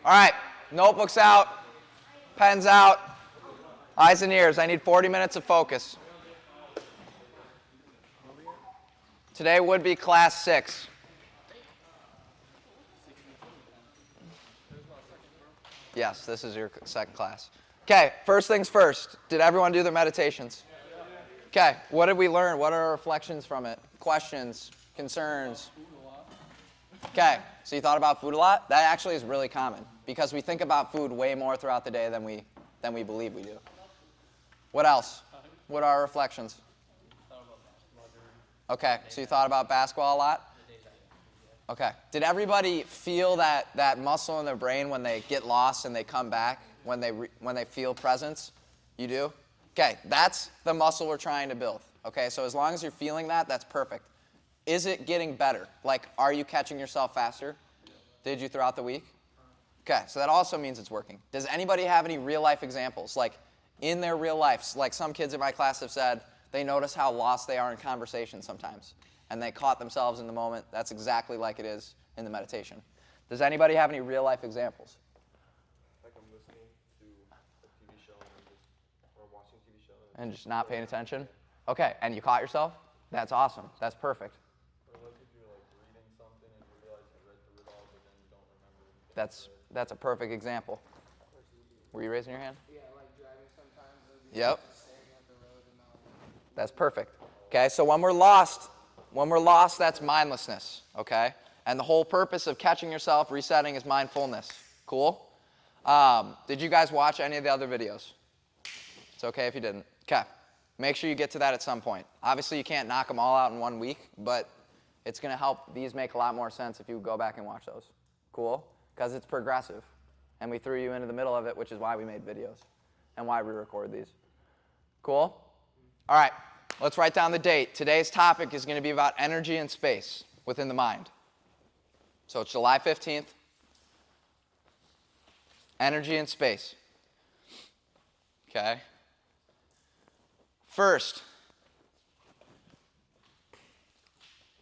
All right, notebooks out, pens out, eyes and ears. I need 40 minutes of focus. Today would be class 6. Yes, this is your second class. Okay, first things first. Did everyone do their meditations? Okay, what did we learn? What are our reflections from it? Questions, concerns? Okay, so you thought about food a lot? That actually is really common because we think about food way more throughout the day than we believe we do. What else? What are our reflections? Okay, so you thought about basketball a lot? Okay. Did everybody feel that muscle in their brain when they get lost and they come back, when they feel presence? You do? Okay, that's the muscle we're trying to build. Okay, so as long as you're feeling that, that's perfect. Is it getting better? Like, are you catching yourself faster? Did you throughout the week? Okay, so that also means it's working. Does anybody have any real-life examples? Like, in their real lives, like some kids in my class have said, they notice how lost they are in conversation sometimes. And they caught themselves in the moment. That's exactly like it is in the meditation. Does anybody have any real-life examples? Like I'm listening to a TV show or watching a TV show. And just not paying attention? Okay, and you caught yourself? That's awesome. That's perfect. Or like if you're like reading something and you realize you read through it all, but then you don't remember. That's a perfect example. Were you raising your hand? Yeah, like driving sometimes. Yep. Staring at the road and all. That's perfect. Okay, so when we're lost, that's mindlessness, okay? And the whole purpose of catching yourself, resetting, is mindfulness. Cool? Did you guys watch any of the other videos? It's okay if you didn't. Okay. Make sure you get to that at some point. Obviously, you can't knock them all out in 1 week, but it's going to help these make a lot more sense if you go back and watch those. Cool? Because it's progressive. And we threw you into the middle of it, which is why we made videos and why we record these. Cool? All right. Let's write down the date. Today's topic is going to be about energy and space within the mind. So it's July 15th. Energy and space. Okay. First,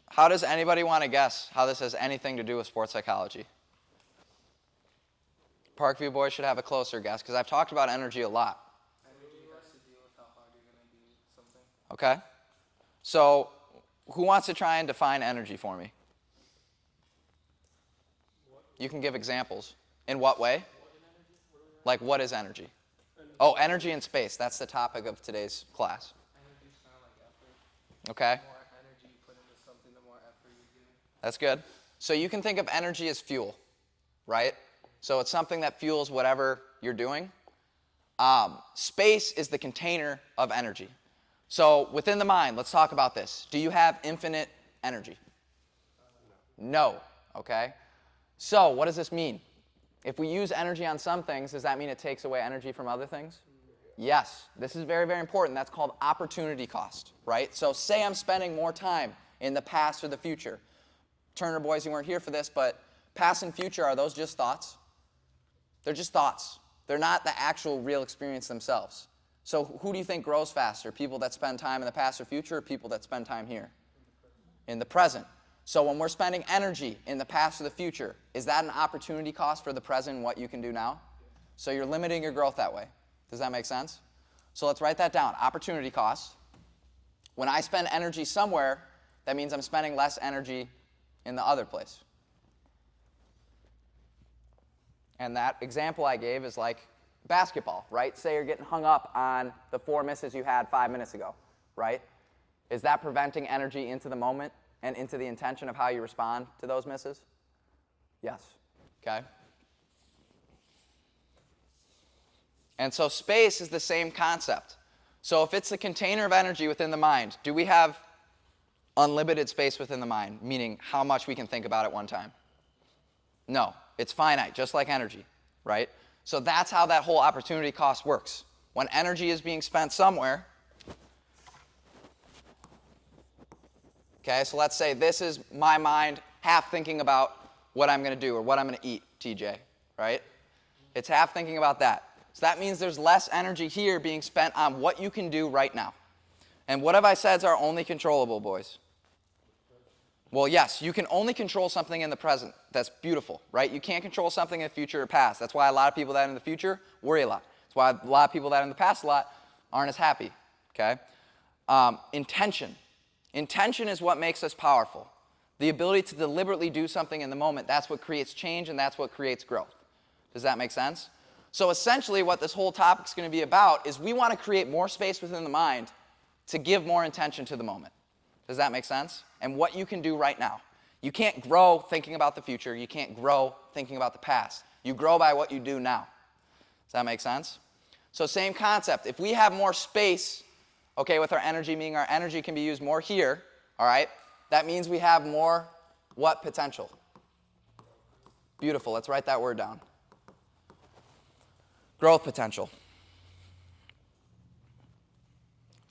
how does anybody want to guess how this has anything to do with sports psychology? Parkview boys should have a closer guess because I've talked about energy a lot. Energy has to deal with how hard you're going to do something. Okay. So who wants to try and define energy for me? You can give examples. In what way? Like, what is energy? Oh, energy and space. That's the topic of today's class. Energy's kind of like effort. Okay. The more energy you put into something, the more effort you give. That's good. So you can think of energy as fuel, right? So it's something that fuels whatever you're doing. Space is the container of energy. So within the mind, let's talk about this. Do you have infinite energy? No. Okay. So what does this mean? If we use energy on some things, does that mean it takes away energy from other things? Yes. This is very, very important. That's called opportunity cost, right? So say I'm spending more time in the past or the future. Turner boys, you weren't here for this, but past and future, are those just thoughts? They're just thoughts. They're not the actual real experience themselves. So who do you think grows faster? People that spend time in the past or future, or people that spend time here? In the present. So when we're spending energy in the past or the future, is that an opportunity cost for the present and what you can do now? So you're limiting your growth that way. Does that make sense? So let's write that down. Opportunity cost. When I spend energy somewhere, that means I'm spending less energy in the other place. And that example I gave is like basketball, right? Say you're getting hung up on the 4 misses you had 5 minutes ago, right? Is that preventing energy into the moment and into the intention of how you respond to those misses? Yes. Okay? And so space is the same concept. So if it's the container of energy within the mind, do we have unlimited space within the mind, meaning how much we can think about at one time? No. It's finite, just like energy, right? So that's how that whole opportunity cost works. When energy is being spent somewhere, okay, so let's say this is my mind half thinking about what I'm going to do or what I'm going to eat, TJ, right? It's half thinking about that. So that means there's less energy here being spent on what you can do right now. And what have I said is our only controllable, boys? Well, yes, you can only control something in the present. That's beautiful, right? You can't control something in the future or past. That's why a lot of people that are in the future worry a lot. That's why a lot of people that are in the past a lot aren't as happy, okay? Intention. Intention is what makes us powerful. The ability to deliberately do something in the moment, that's what creates change and that's what creates growth. Does that make sense? So essentially what this whole topic is going to be about is we want to create more space within the mind to give more intention to the moment. Does that make sense? And what you can do right now. You can't grow thinking about the future. You can't grow thinking about the past. You grow by what you do now. Does that make sense? So same concept. If we have more space, okay, with our energy, meaning our energy can be used more here, all right, that means we have more what potential? Beautiful. Let's write that word down. Growth potential.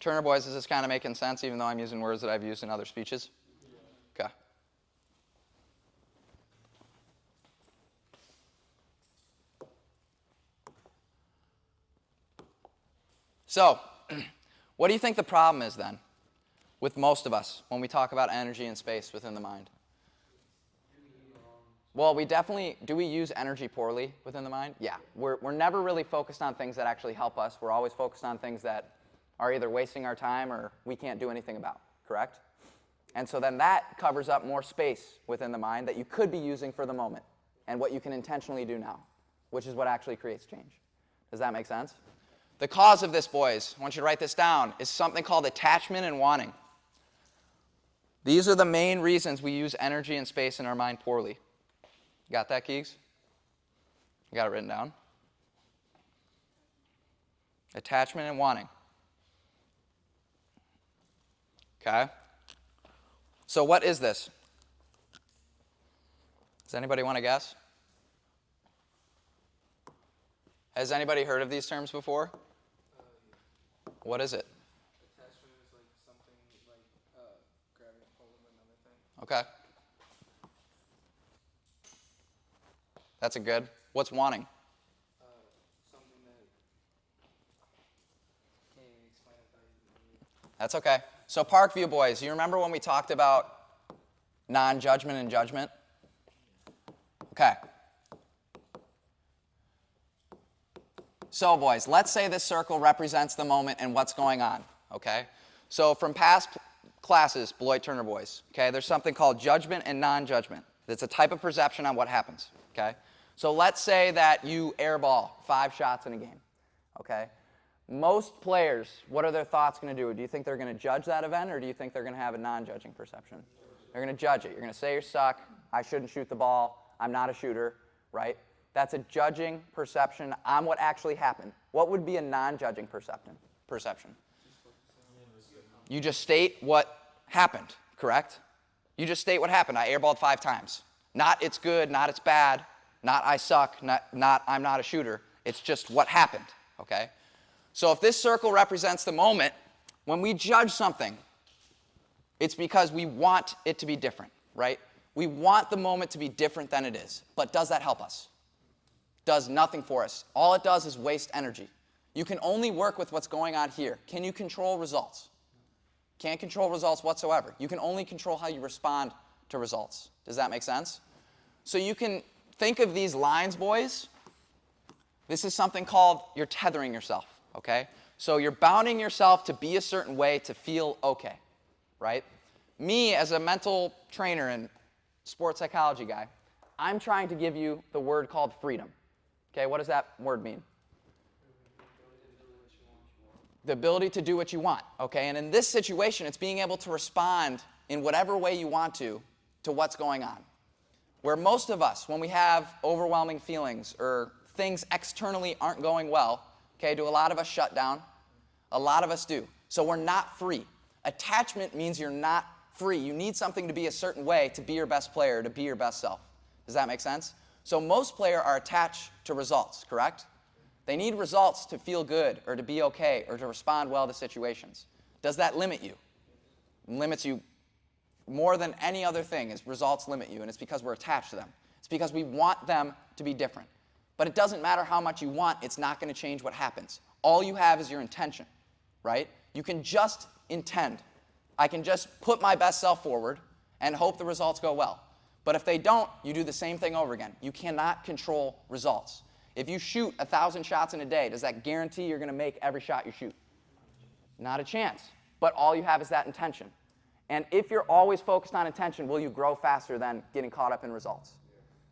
Turner boys, is this kind of making sense, even though I'm using words that I've used in other speeches? Okay. So, what do you think the problem is then with most of us when we talk about energy and space within the mind? Well, do we use energy poorly within the mind? Yeah. We're never really focused on things that actually help us. We're always focused on things that are either wasting our time or we can't do anything about, correct? And so then that covers up more space within the mind that you could be using for the moment and what you can intentionally do now, which is what actually creates change. Does that make sense? The cause of this, boys, I want you to write this down, is something called attachment and wanting. These are the main reasons we use energy and space in our mind poorly. Got that, Keegs? You got it written down? Attachment and wanting. Okay? So what is this? Does anybody want to guess? Has anybody heard of these terms before? What is it? Attachment is like something like grabbing a hold of another thing. Okay. That's a good. What's wanting? Something that can't even explain it without using it. That's okay. So Parkview boys, you remember when we talked about non-judgment and judgment? Okay. So boys, let's say this circle represents the moment and what's going on, okay? So from past classes, Beloit Turner boys, okay, there's something called judgment and non-judgment. It's a type of perception on what happens, okay? So let's say that you airball 5 shots in a game, okay? Most players, what are their thoughts going to do? Do you think they're going to judge that event, or do you think they're going to have a non-judging perception? They're going to judge it. You're going to say you suck, I shouldn't shoot the ball, I'm not a shooter, right? That's a judging perception on what actually happened. What would be a non-judging perception? You just state what happened, correct? You just state what happened. I airballed 5 times. Not it's good, not it's bad, not I suck, not I'm not a shooter. It's just what happened, okay? So if this circle represents the moment, when we judge something, it's because we want it to be different, right? We want the moment to be different than it is. But does that help us? Does nothing for us. All it does is waste energy. You can only work with what's going on here. Can you control results? Can't control results whatsoever. You can only control how you respond to results. Does that make sense? So you can think of these lines, boys. This is something called you're tethering yourself, okay? So you're bounding yourself to be a certain way to feel okay, right? Me, as a mental trainer and sports psychology guy, I'm trying to give you the word called freedom. Okay, what does that word mean? The ability to do what you want, okay? And in this situation, it's being able to respond in whatever way you want to what's going on. Where most of us, when we have overwhelming feelings or things externally aren't going well, okay, do a lot of us shut down? A lot of us do. So we're not free. Attachment means you're not free. You need something to be a certain way to be your best player, to be your best self. Does that make sense? So most players are attached to results, correct? They need results to feel good or to be okay or to respond well to situations. Does that limit you? It limits you more than any other thing is results limit you, and it's because we're attached to them. It's because we want them to be different. But it doesn't matter how much you want, it's not going to change what happens. All you have is your intention, right? You can just intend. I can just put my best self forward, and hope the results go well. But if they don't, you do the same thing over again. You cannot control results. If you shoot 1,000 shots in a day, does that guarantee you're going to make every shot you shoot? Not a chance. But all you have is that intention. And if you're always focused on intention, will you grow faster than getting caught up in results?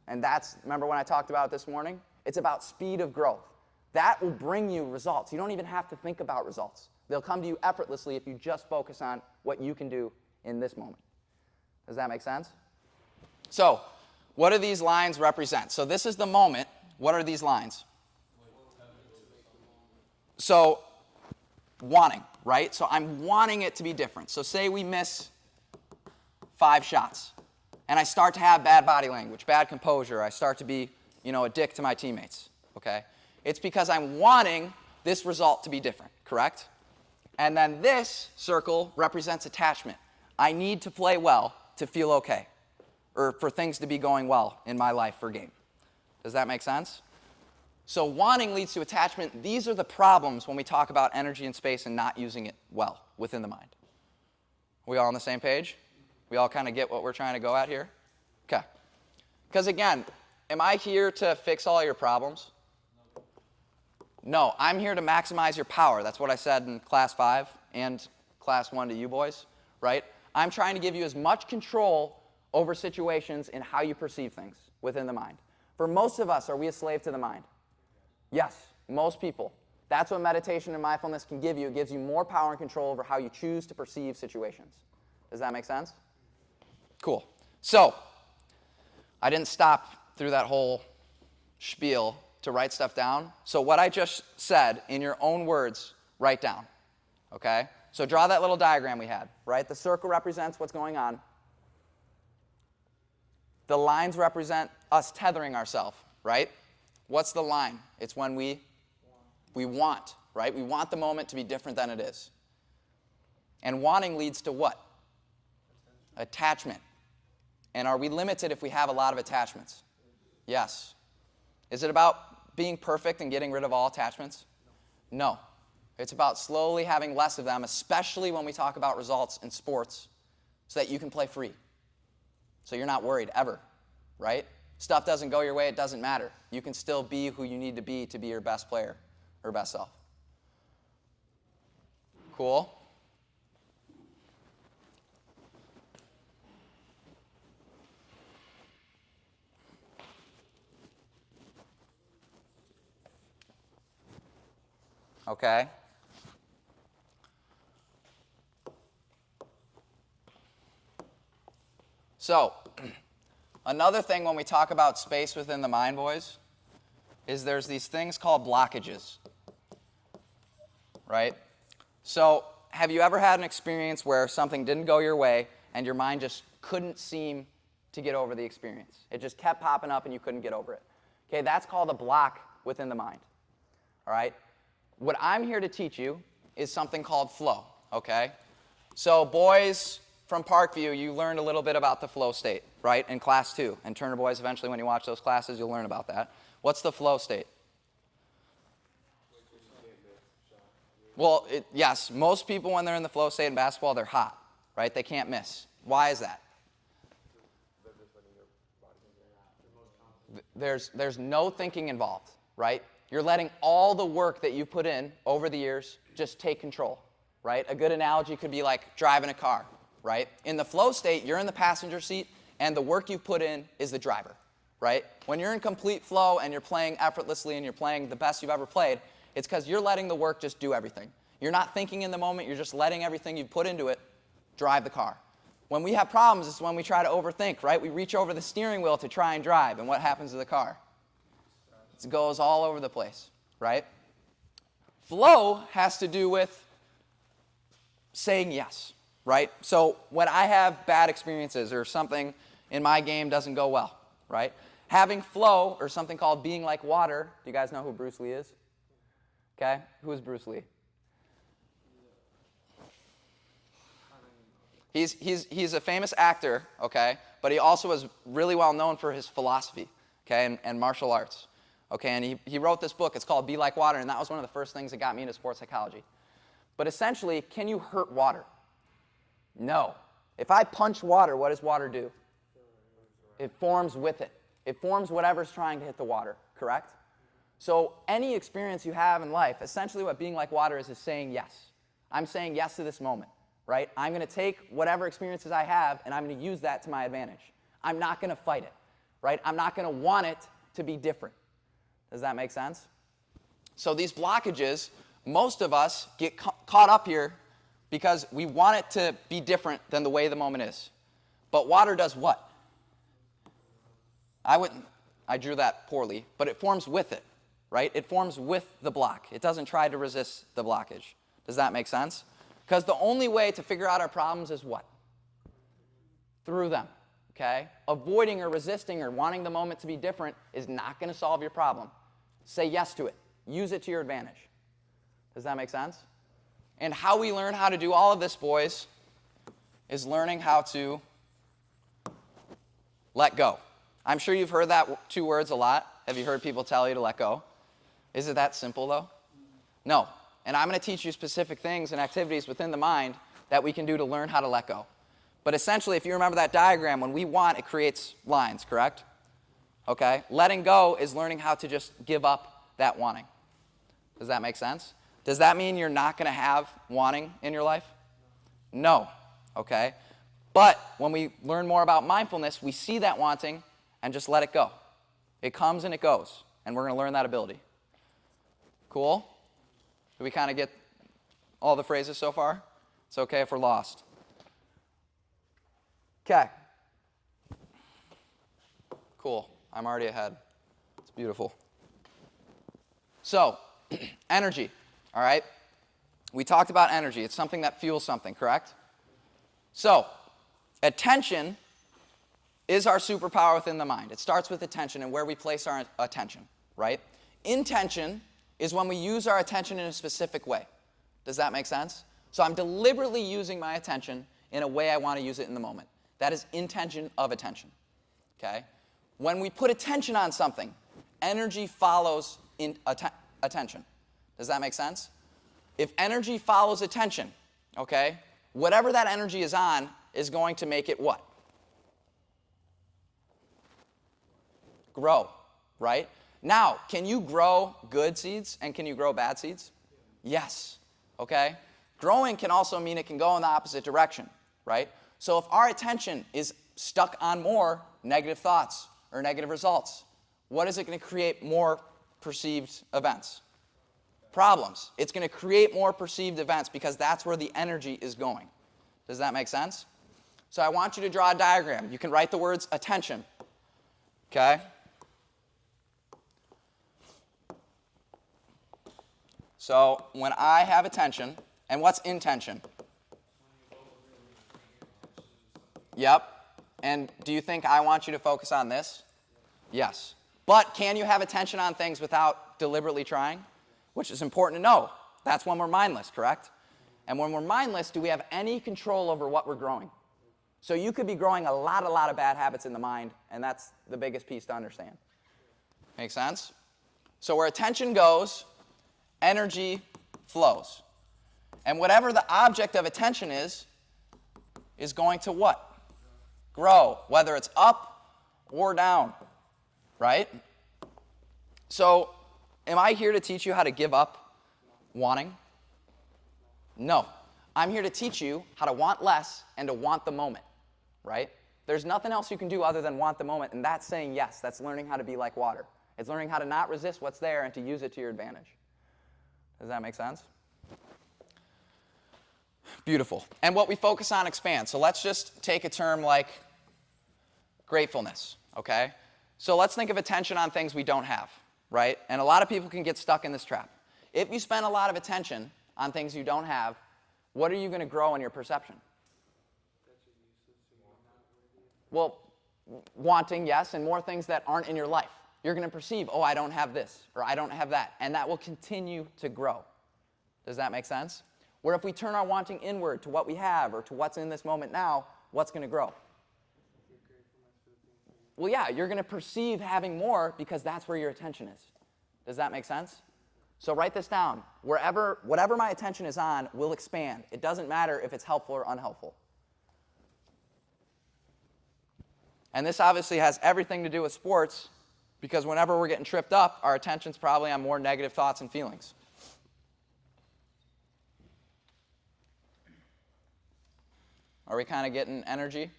And that's, remember when I talked about it this morning? It's about speed of growth. That will bring you results. You don't even have to think about results. They'll come to you effortlessly if you just focus on what you can do in this moment. Does that make sense? So, what do these lines represent? So this is the moment. What are these lines? So, wanting, right? So I'm wanting it to be different. So say we miss 5 shots, and I start to have bad body language, bad composure. I start to be, a dick to my teammates, okay? It's because I'm wanting this result to be different, correct? And then this circle represents attachment. I need to play well to feel okay, or for things to be going well in my life for game. Does that make sense? So wanting leads to attachment. These are the problems when we talk about energy and space and not using it well within the mind. We all on the same page? We all kind of get what we're trying to go at here? Okay. Because again, am I here to fix all your problems? No, I'm here to maximize your power. That's what I said in class 5 and class 1 to you boys, right? I'm trying to give you as much control over situations in how you perceive things within the mind. For most of us, are we a slave to the mind? Yes, most people. That's what meditation and mindfulness can give you. It gives you more power and control over how you choose to perceive situations. Does that make sense? Cool. So, I didn't stop through that whole spiel to write stuff down. So what I just said, in your own words, write down. Okay? So draw that little diagram we had, right? The circle represents what's going on. The lines represent us tethering ourselves, right? What's the line? It's when we want, right? We want the moment to be different than it is. And wanting leads to what? Attachment. And are we limited if we have a lot of attachments? Yes. Is it about being perfect and getting rid of all attachments? No. It's about slowly having less of them, especially when we talk about results in sports, so that you can play free. So you're not worried ever, right? Stuff doesn't go your way, it doesn't matter. You can still be who you need to be your best player or best self. Cool? Okay? So, another thing when we talk about space within the mind, boys, is there's these things called blockages, right? So, have you ever had an experience where something didn't go your way and your mind just couldn't seem to get over the experience? It just kept popping up and you couldn't get over it. Okay, that's called a block within the mind, all right? What I'm here to teach you is something called flow, okay? So, boys from Parkview, you learned a little bit about the flow state, right, in class 2. And Turner boys, eventually when you watch those classes, you'll learn about that. What's the flow state? Well, yes, most people when they're in the flow state in basketball, they're hot, right? They can't miss. Why is that? There's no thinking involved, right? You're letting all the work that you put in over the years just take control, right? A good analogy could be like driving a car, right? In the flow state, you're in the passenger seat, and the work you've put in is the driver, right? When you're in complete flow and you're playing effortlessly and you're playing the best you've ever played, it's because you're letting the work just do everything. You're not thinking in the moment, you're just letting everything you've put into it drive the car. When we have problems, it's when we try to overthink, right? We reach over the steering wheel to try and drive, and what happens to the car? It goes all over the place, right? Flow has to do with saying yes, right? So when I have bad experiences or something in my game doesn't go well, right? Having flow, or something called being like water. Do you guys know who Bruce Lee is? Okay, who is Bruce Lee? He's a famous actor, okay, but he also was really well known for his philosophy, okay, and martial arts. Okay, and he wrote this book. It's called Be Like Water, and that was one of the first things that got me into sports psychology. But essentially, can you hurt water? No. If I punch water, what does water do? It forms with it. It forms whatever's trying to hit the water, correct? So any experience you have in life, essentially what being like water is saying yes. I'm saying yes to this moment, right? I'm going to take whatever experiences I have, and I'm going to use that to my advantage. I'm not going to fight it, right? I'm not going to want it to be different. Does that make sense? So these blockages, most of us get caught up here because we want it to be different than the way the moment is. But water does what? I drew that poorly, but it forms with it, right? It forms with the block. It doesn't try to resist the blockage. Does that make sense? Because the only way to figure out our problems is what? Through them, okay? Avoiding or resisting or wanting the moment to be different is not going to solve your problem. Say yes to it. Use it to your advantage. Does that make sense? And how we learn how to do all of this, boys, is learning how to let go. I'm sure you've heard that two words a lot. Have you heard people tell you to let go? Is it that simple, though? No. And I'm going to teach you specific things and activities within the mind that we can do to learn how to let go. But essentially, if you remember that diagram, when we want, it creates lines, correct? Okay? Letting go is learning how to just give up that wanting. Does that make sense? Does that mean you're not going to have wanting in your life? No. Okay? But when we learn more about mindfulness, we see that wanting and just let it go. It comes and it goes, and we're going to learn that ability. Cool? Do we kind of get all the phrases so far? It's okay if we're lost. Okay. Cool. I'm already ahead. It's beautiful. So, energy, all right? We talked about energy. It's something that fuels something, correct? So, attention is our superpower within the mind. It starts with attention and where we place our attention, right? Intention is when we use our attention in a specific way. Does that make sense? So I'm deliberately using my attention in a way I want to use it in the moment. That is intention of attention, okay? When we put attention on something, energy follows attention. Does that make sense? If energy follows attention, okay, whatever that energy is on is going to make it what? Grow, right? Now, can you grow good seeds and can you grow bad seeds? Yes, okay? Growing can also mean it can go in the opposite direction, right? So if our attention is stuck on more negative thoughts or negative results, what is it going to create more perceived events? Problems. It's going to create more perceived events because that's where the energy is going. Does that make sense? So I want you to draw a diagram. You can write the words attention, okay? So when I have attention, and what's intention? Yep. And do you think I want you to focus on this? Yes. But can you have attention on things without deliberately trying? Which is important to know. That's when we're mindless, correct? And when we're mindless, do we have any control over what we're growing? So you could be growing a lot of bad habits in the mind, and that's the biggest piece to understand. Make sense? So where attention goes, energy flows. And whatever the object of attention is going to what? Grow, whether it's up or down, right? So, am I here to teach you how to give up wanting? No. I'm here to teach you how to want less and to want the moment, right? There's nothing else you can do other than want the moment, and that's saying yes. That's learning how to be like water. It's learning how to not resist what's there and to use it to your advantage. Does that make sense? Beautiful. And what we focus on expands. So let's just take a term like gratefulness, okay? So let's think of attention on things we don't have, right? And a lot of people can get stuck in this trap. If you spend a lot of attention on things you don't have, what are you going to grow in your perception? Well, wanting, yes, and more things that aren't in your life. You're going to perceive, oh, I don't have this, or I don't have that, and that will continue to grow. Does that make sense? Where if we turn our wanting inward to what we have or to what's in this moment now, what's going to grow? Well, yeah, you're going to perceive having more because that's where your attention is. Does that make sense? So write this down. Whatever my attention is on will expand. It doesn't matter if it's helpful or unhelpful. And this obviously has everything to do with sports, because whenever we're getting tripped up, our attention's probably on more negative thoughts and feelings. Are we kind of getting energy?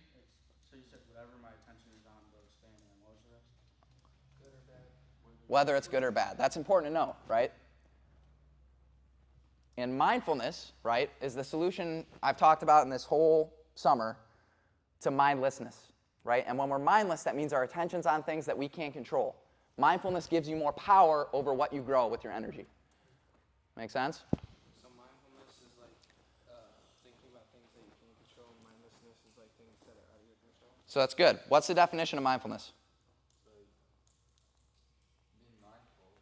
So you said whatever my attention is on will expand, and then what was the rest? Good or bad? Whether it's good or bad. That's important to know, right? And mindfulness, right, is the solution I've talked about in this whole summer to mindlessness, right? And when we're mindless, that means our attention's on things that we can't control. Mindfulness gives you more power over what you grow with your energy. Make sense? So mindfulness is like thinking about things that you can control, and mindlessness is like things that are out of your control. So that's good. What's the definition of mindfulness? Being mindful.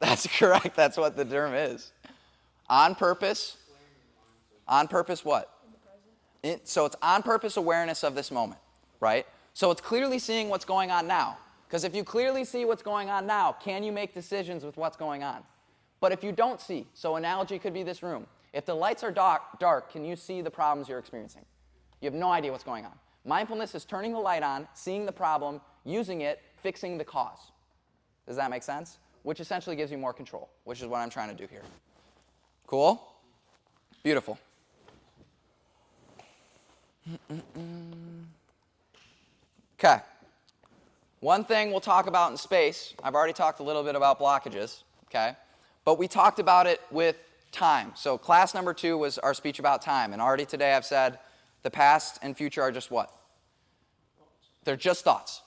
That's correct. That's what the term is. On purpose. On purpose what? So it's on purpose awareness of this moment, right? So it's clearly seeing what's going on now. Because if you clearly see what's going on now, can you make decisions with what's going on? But if you don't see, so analogy could be this room. If the lights are dark, can you see the problems you're experiencing? You have no idea what's going on. Mindfulness is turning the light on, seeing the problem, using it, fixing the cause. Does that make sense? Which essentially gives you more control, which is what I'm trying to do here. Cool? Beautiful. Okay. One thing we'll talk about in space, I've already talked a little bit about blockages, okay? But we talked about it with time. So class number 2 was our speech about time. And already today I've said the past and future are just what? They're just thoughts.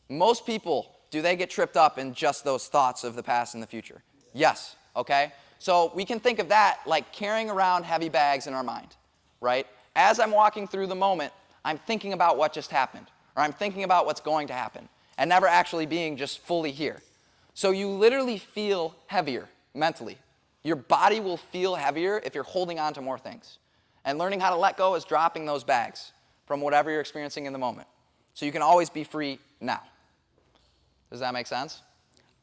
Most people, do they get tripped up in just those thoughts of the past and the future? Yes, okay? So we can think of that like carrying around heavy bags in our mind, right? As I'm walking through the moment, I'm thinking about what just happened, or I'm thinking about what's going to happen, and never actually being just fully here. So you literally feel heavier mentally. Your body will feel heavier if you're holding on to more things. And learning how to let go is dropping those bags from whatever you're experiencing in the moment. So you can always be free now. Does that make sense?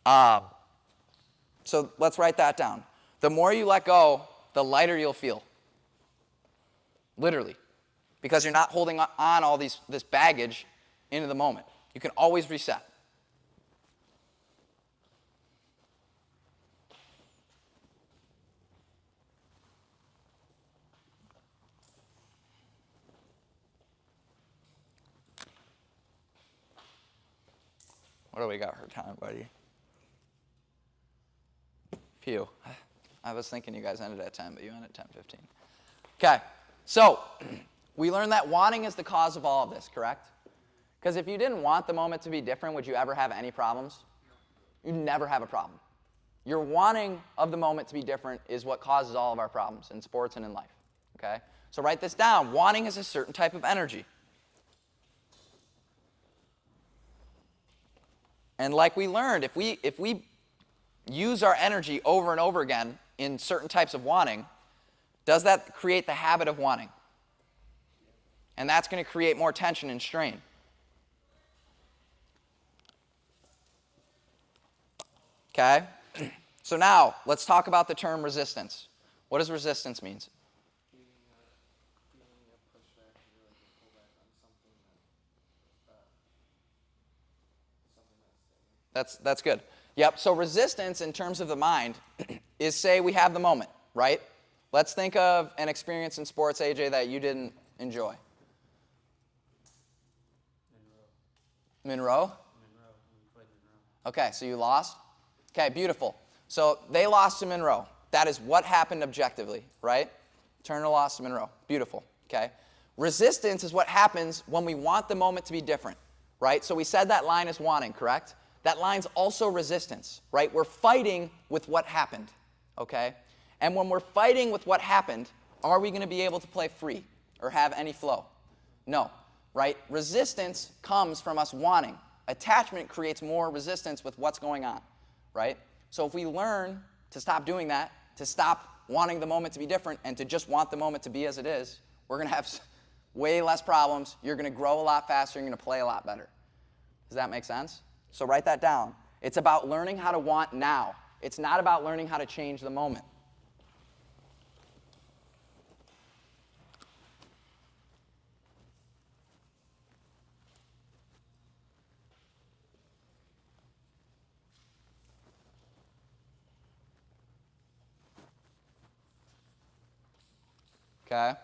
So let's write that down. The more you let go, the lighter you'll feel. Literally. Because you're not holding on all this baggage into the moment. You can always reset. What do we got for time, buddy? Phew. I was thinking you guys ended at 10, but you ended at 10:15. Okay. So we learned that wanting is the cause of all of this, correct? Because if you didn't want the moment to be different, would you ever have any problems? You'd never have a problem. Your wanting of the moment to be different is what causes all of our problems in sports and in life. Okay? So write this down. Wanting is a certain type of energy. And like we learned, if we use our energy over and over again in certain types of wanting, does that create the habit of wanting? And that's going to create more tension and strain. Okay? So now, let's talk about the term resistance. What does resistance mean? Feeling a pushback or like a pullback on something that's That's good. Yep, so resistance in terms of the mind is, say we have the moment, right? Let's think of an experience in sports, AJ, that you didn't enjoy. Monroe? Monroe. We played Monroe. Okay, so you lost? Okay, beautiful. So they lost to Monroe. That is what happened objectively, right? Turner lost to Monroe. Beautiful, okay? Resistance is what happens when we want the moment to be different, right? So we said that line is wanting, correct? That line's also resistance, right? We're fighting with what happened, okay? And when we're fighting with what happened, are we going to be able to play free or have any flow? No, right? Resistance comes from us wanting. Attachment creates more resistance with what's going on, right? So if we learn to stop doing that, to stop wanting the moment to be different and to just want the moment to be as it is, we're going to have way less problems. You're going to grow a lot faster. You're going to play a lot better. Does that make sense? So write that down. It's about learning how to want now. It's not about learning how to change the moment. Okay?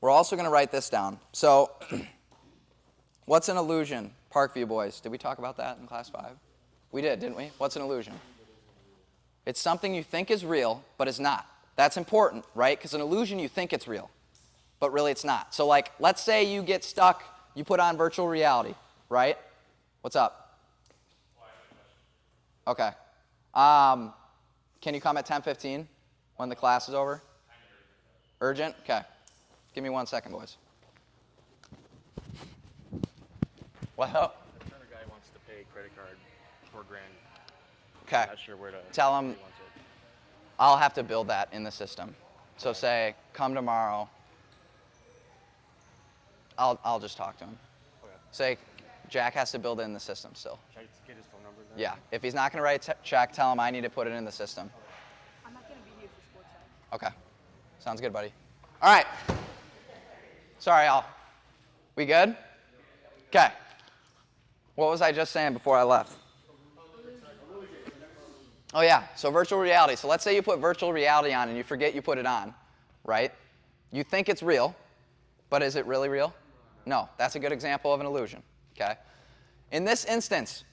We're also going to write this down. So, what's an illusion? Parkview boys. Did we talk about that in class 5? We did, didn't we? What's an illusion? It's something you think is real, but is not. That's important, right? Because an illusion, you think it's real, but really it's not. So, like, let's say you get stuck, you put on virtual reality, right? What's up? Okay. Can you come at 10:15 when the class is over? Urgent? Okay. Give me 1 second, boys. What? The Turner guy wants to pay credit card $4,000. Okay. Not sure where to. Tell him where he wants it. I'll have to build that in the system. So say, come tomorrow. I'll just talk to him. Okay. Say, Jack has to build it in the system still. Should I get his phone number then? Yeah. If he's not going to write a check, tell him I need to put it in the system. I'm not going to be here for sports side. Okay. Sounds good, buddy. All right. Sorry, y'all. We good? Okay. What was I just saying before I left? Oh, yeah. So virtual reality. So let's say you put virtual reality on and you forget you put it on, right? You think it's real, but is it really real? No. That's a good example of an illusion, okay? In this instance,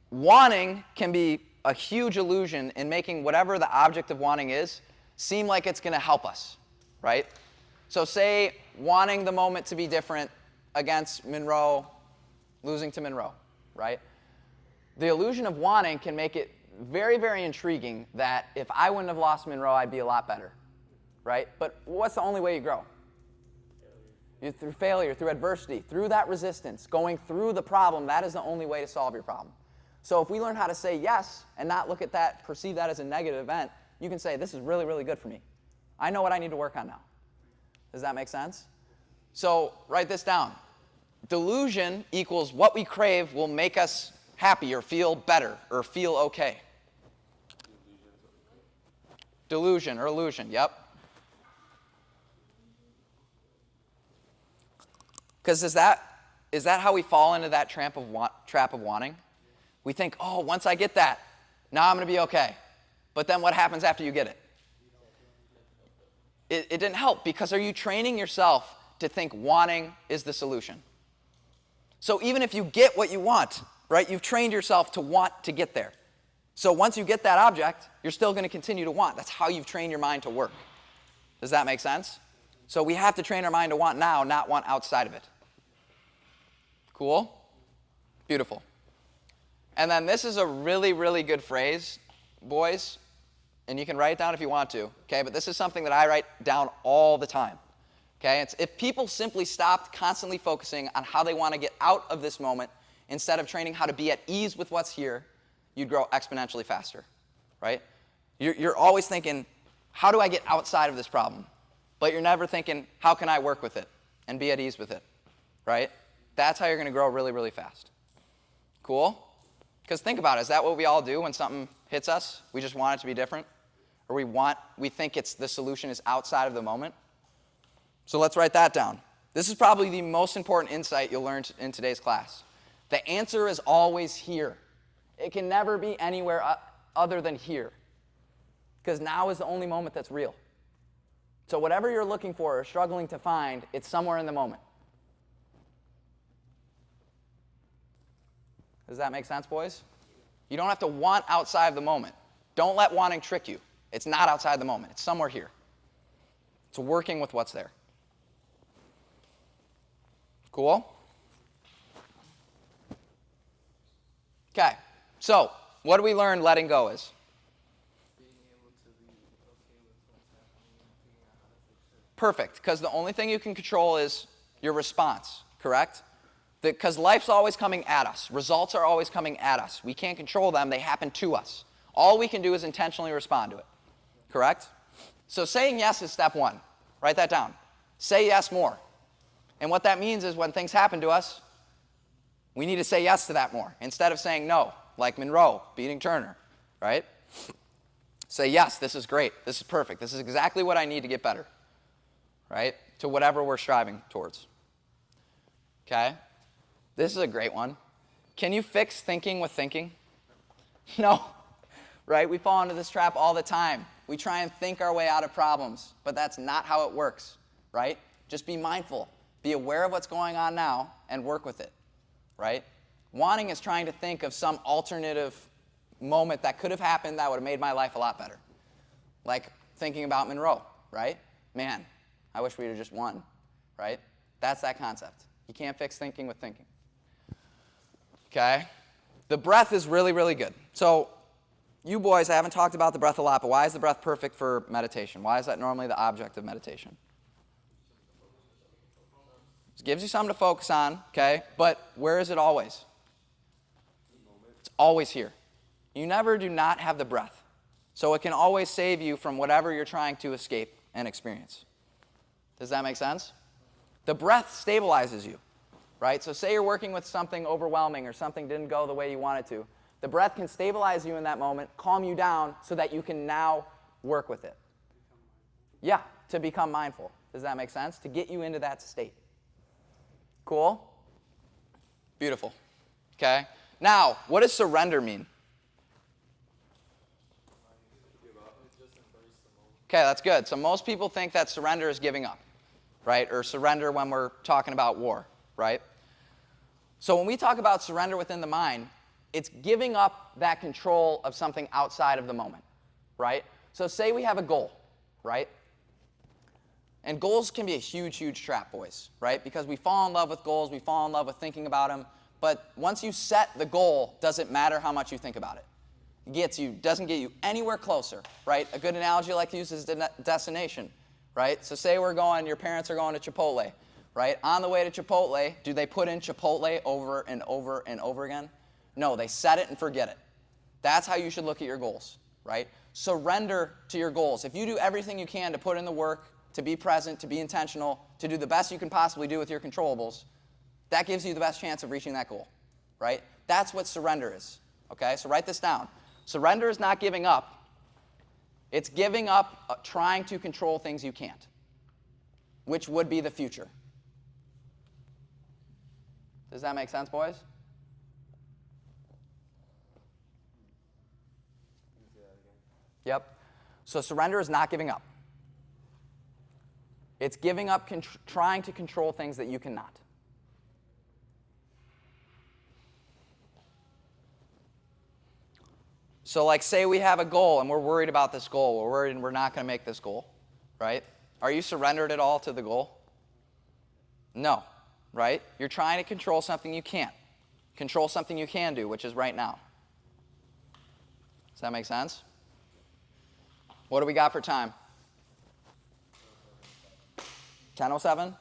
wanting can be a huge illusion in making whatever the object of wanting is seem like it's going to help us, right? So say wanting the moment to be different against Monroe, losing to Monroe, right? The illusion of wanting can make it very, very intriguing that if I wouldn't have lost Monroe, I'd be a lot better, right? But what's the only way you grow? Through failure, through adversity, through that resistance, going through the problem. That is the only way to solve your problem. So if we learn how to say yes and not look at that, perceive that as a negative event, you can say, this is really, really good for me. I know what I need to work on now. Does that make sense? So write this down. Delusion equals what we crave will make us happy or feel better or feel okay. Delusion or illusion, yep. Because is that how we fall into that trap of wanting? We think, oh, once I get that, now I'm going to be okay. But then what happens after you get it? It didn't help, because are you training yourself to think wanting is the solution? So even if you get what you want, right, you've trained yourself to want to get there. So once you get that object, you're still going to continue to want. That's how you've trained your mind to work. Does that make sense? So we have to train our mind to want now, not want outside of it. Cool? Beautiful. And then this is a really, really good phrase, boys, and you can write it down if you want to, okay? But this is something that I write down all the time, okay? It's if people simply stopped constantly focusing on how they want to get out of this moment instead of training how to be at ease with what's here, you'd grow exponentially faster, right? You're always thinking, how do I get outside of this problem? But you're never thinking, how can I work with it and be at ease with it, right? That's how you're going to grow really, really fast. Cool? Because think about it. Is that what we all do when something hits us? We just want it to be different? Or we think the solution is outside of the moment? So let's write that down. This is probably the most important insight you'll learn in today's class. The answer is always here. It can never be anywhere other than here. Because now is the only moment that's real. So whatever you're looking for or struggling to find, it's somewhere in the moment. Does that make sense, boys? You don't have to want outside of the moment. Don't let wanting trick you. It's not outside the moment. It's somewhere here. It's working with what's there. Cool? Okay, so what do we learn letting go is? Being able to be okay with what's happening and figuring out how to fix it. Perfect, because the only thing you can control is your response, correct? Because life's always coming at us. Results are always coming at us. We can't control them. They happen to us. All we can do is intentionally respond to it, correct? So saying yes is step one. Write that down. Say yes more. And what that means is when things happen to us, we need to say yes to that more instead of saying no, like Monroe beating Turner, right? Say yes, this is great. This is perfect. This is exactly what I need to get better, right? To whatever we're striving towards. Okay? This is a great one. Can you fix thinking with thinking? No, right? We fall into this trap all the time. We try and think our way out of problems, but that's not how it works, right? Just be mindful. Be aware of what's going on now and work with it, right? Wanting is trying to think of some alternative moment that could have happened that would have made my life a lot better. Like thinking about Monroe, right? Man, I wish we'd have just won, right? That's that concept. You can't fix thinking with thinking. Okay? The breath is really, really good. So you boys, I haven't talked about the breath a lot, but why is the breath perfect for meditation? Why is that normally the object of meditation? It gives you something to focus on, okay? But where is it always? It's always here. You never do not have the breath. So it can always save you from whatever you're trying to escape and experience. Does that make sense? The breath stabilizes you, right? So say you're working with something overwhelming or something didn't go the way you wanted to. The breath can stabilize you in that moment, calm you down so that you can now work with it. Yeah, to become mindful. Does that make sense? To get you into that state. Cool? Beautiful. Okay? Now, what does surrender mean? Okay, that's good. So most people think that surrender is giving up, right? Or surrender when we're talking about war, right? So when we talk about surrender within the mind, it's giving up that control of something outside of the moment, right? So say we have a goal, right? And goals can be a huge, huge trap, boys, right? Because we fall in love with goals, we fall in love with thinking about them, but once you set the goal, doesn't matter how much you think about it. Doesn't get you anywhere closer, right? A good analogy I like to use is destination, right? So say your parents are going to Chipotle, right? On the way to Chipotle, do they put in Chipotle over and over and over again? No, they set it and forget it. That's how you should look at your goals, right? Surrender to your goals. If you do everything you can to put in the work, to be present, to be intentional, to do the best you can possibly do with your controllables, that gives you the best chance of reaching that goal, right? That's what surrender is, okay? So write this down. Surrender is not giving up. It's giving up trying to control things you can't, which would be the future. Does that make sense, boys? Yep. So surrender is not giving up. It's giving up trying to control things that you cannot. So like say we have a goal and we're worried about this goal. We're worried and we're not going to make this goal, right? Are you surrendered at all to the goal? No, right? You're trying to control something you can't. Control something you can do, which is right now. Does that make sense? What do we got for time? 10:07?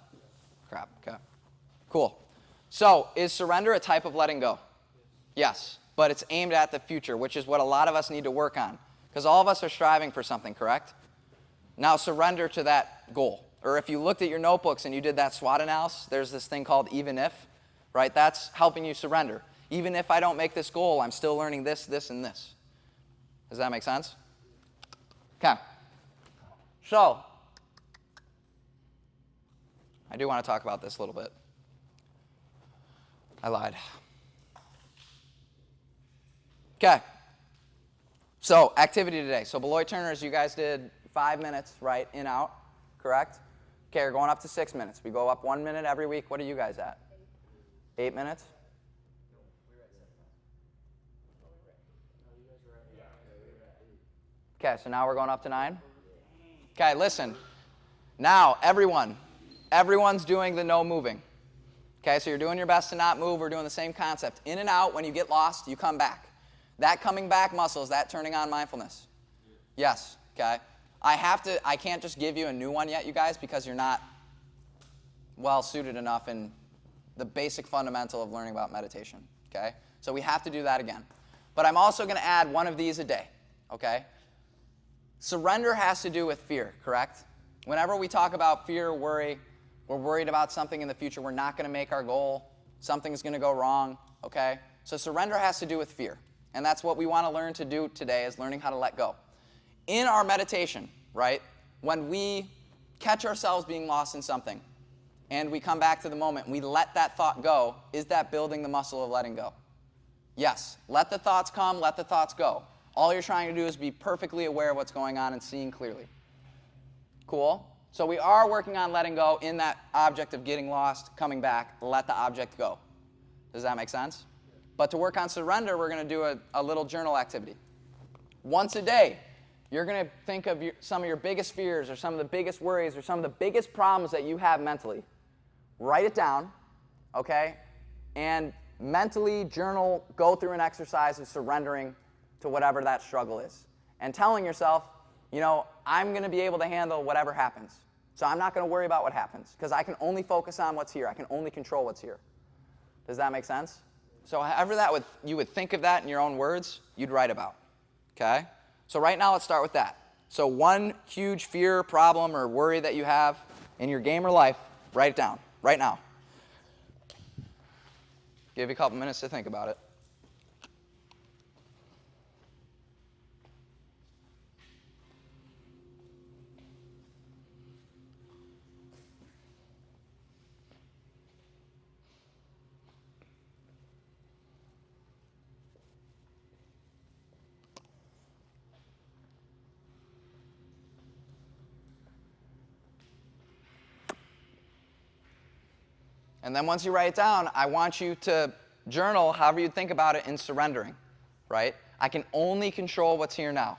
Crap, okay. Cool. So is surrender a type of letting go? Yes, but it's aimed at the future, which is what a lot of us need to work on. Because all of us are striving for something, correct? Now surrender to that goal. Or if you looked at your notebooks and you did that SWOT analysis, there's this thing called even if, right? That's helping you surrender. Even if I don't make this goal, I'm still learning this, this, and this. Does that make sense? Okay. So, I do want to talk about this a little bit. I lied. Okay. So, activity today. So, Beloit Turners, you guys did 5 minutes, right? In, out, correct? Okay, we're going up to 6 minutes. We go up 1 minute every week. What are you guys at? 8 minutes? Okay, so now we're going up to 9. Okay, listen. Now, everyone's doing the no moving. Okay, so you're doing your best to not move. We're doing the same concept. In and out, when you get lost, you come back. That coming back muscle, is that turning on mindfulness? Yes, okay. I can't just give you a new one yet, you guys, because you're not well suited enough in the basic fundamental of learning about meditation, okay? So we have to do that again. But I'm also going to add one of these a day, okay? Surrender has to do with fear, correct? Whenever we talk about fear or worry, we're worried about something in the future. We're not going to make our goal. Something's going to go wrong, okay? So surrender has to do with fear. And that's what we want to learn to do today, is learning how to let go. In our meditation, right, when we catch ourselves being lost in something and we come back to the moment, we let that thought go, is that building the muscle of letting go? Yes. Let the thoughts come, let the thoughts go. All you're trying to do is be perfectly aware of what's going on and seeing clearly. Cool? So we are working on letting go in that object of getting lost, coming back, let the object go. Does that make sense? But to work on surrender, we're going to do a little journal activity. Once a day, you're going to think of some of your biggest fears or some of the biggest worries or some of the biggest problems that you have mentally. Write it down, okay? And mentally journal, go through an exercise of surrendering to whatever that struggle is. And telling yourself, you know, I'm going to be able to handle whatever happens. So I'm not going to worry about what happens because I can only focus on what's here. I can only control what's here. Does that make sense? So however you would think of that in your own words, you'd write about. Okay? So right now, let's start with that. So one huge fear, problem, or worry that you have in your game or life, write it down right now. Give you a couple minutes to think about it. And then once you write it down, I want you to journal however you think about it in surrendering, right? I can only control what's here now.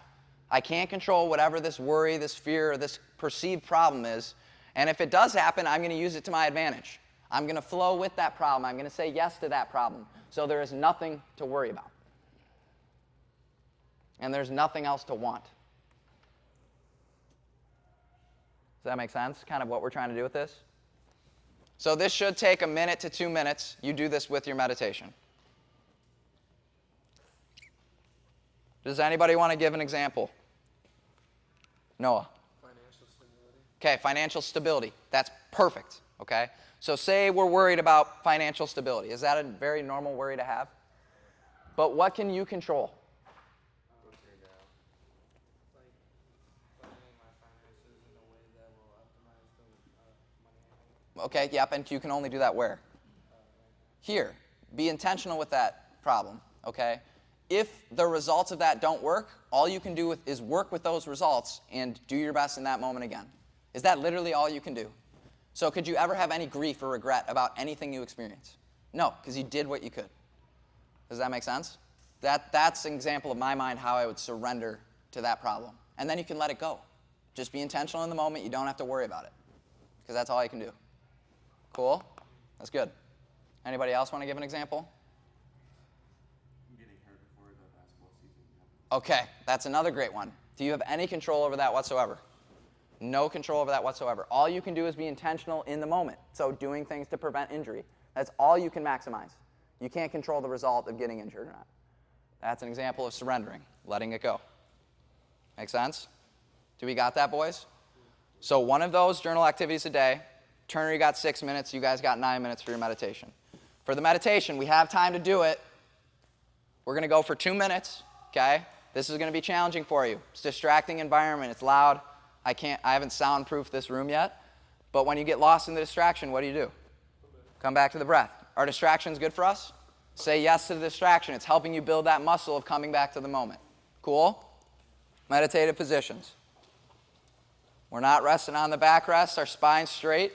I can't control whatever this worry, this fear, or this perceived problem is. And if it does happen, I'm going to use it to my advantage. I'm going to flow with that problem. I'm going to say yes to that problem. So there is nothing to worry about. And there's nothing else to want. Does that make sense? Kind of what we're trying to do with this? So this should take 1 minute to 2 minutes. You do this with your meditation. Does anybody want to give an example? Noah. Financial stability. Okay, financial stability. That's perfect, okay? So say we're worried about financial stability. Is that a very normal worry to have? But what can you control? Like planning my finances in a way that will optimize the money I have. Okay, yep, and you can only do that where? Here. Be intentional with that problem, okay? If the results of that don't work, all you can do is work with those results and do your best in that moment again. Is that literally all you can do? So could you ever have any grief or regret about anything you experience? No, because you did what you could. Does that make sense? That's an example of my mind how I would surrender to that problem. And then you can let it go. Just be intentional in the moment. You don't have to worry about it because that's all you can do. Cool? That's good. Anybody else want to give an example? I'm getting hurt before the basketball season happens. Okay, that's another great one. Do you have any control over that whatsoever? No control over that whatsoever. All you can do is be intentional in the moment. So doing things to prevent injury. That's all you can maximize. You can't control the result of getting injured or not. That's an example of surrendering, letting it go. Make sense? Do we got that, boys? So one of those journal activities a day. Turner, you got 6 minutes. You guys got 9 minutes for your meditation. For the meditation, we have time to do it. We're going to go for 2 minutes, okay? This is going to be challenging for you. It's a distracting environment. It's loud. I haven't soundproofed this room yet. But when you get lost in the distraction, what do? Come back to the breath. Are distractions good for us? Say yes to the distraction. It's helping you build that muscle of coming back to the moment. Cool? Meditative positions. We're not resting on the backrest. Our spine's straight.